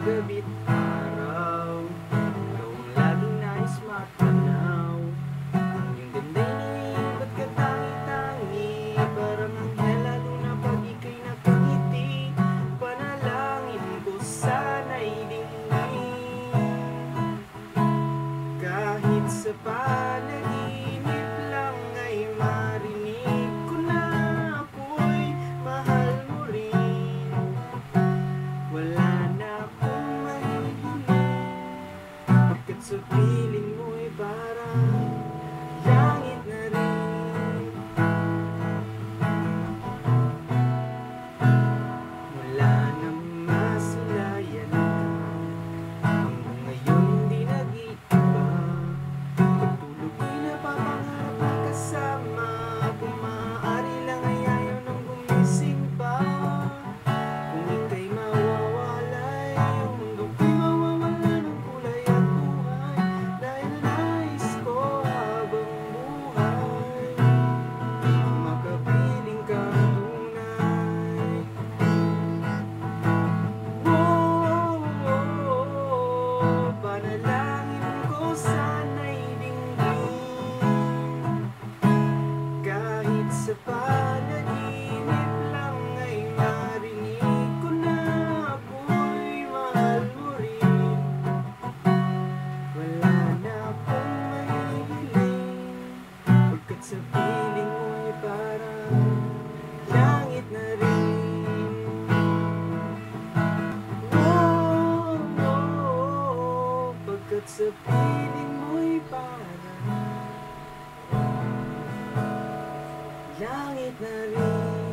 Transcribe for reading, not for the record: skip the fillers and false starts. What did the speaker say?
gabi't araw, ikaw ang laging nais matanaw. Ang iyong ganda'y ba't ka tangi-tangi, parang anghel lalo na pag ika'y nakangiti. Panalangin ko sana'y dinggin, kahit sa panaginip lang ay marinig ko na ako'y mahal mo rin. Wala na akong mahihiling, pagkat sa piling mo'y parang langit na rin. Wala nang masulayan ka, hanggang ngayon di nag-iiba. Pagtulog ay napapangarap na kasama, kung maaari lang ay ayaw nang gumising pa. Kung ika'y mawawalay, ang mundo ko'y mawawala ng kulay at buhay, dahil nais ko habang buhay makapiling kang tunay. Panalangin ko sana'y dinggin, kahit sa panaginip lang ay marinig ko na ako'y mahal mo rin. Wala na akong mahihiling, pagkat sa piling mo'y parang langit na rin. Pagkat sa piling mo'y parang langit na rin.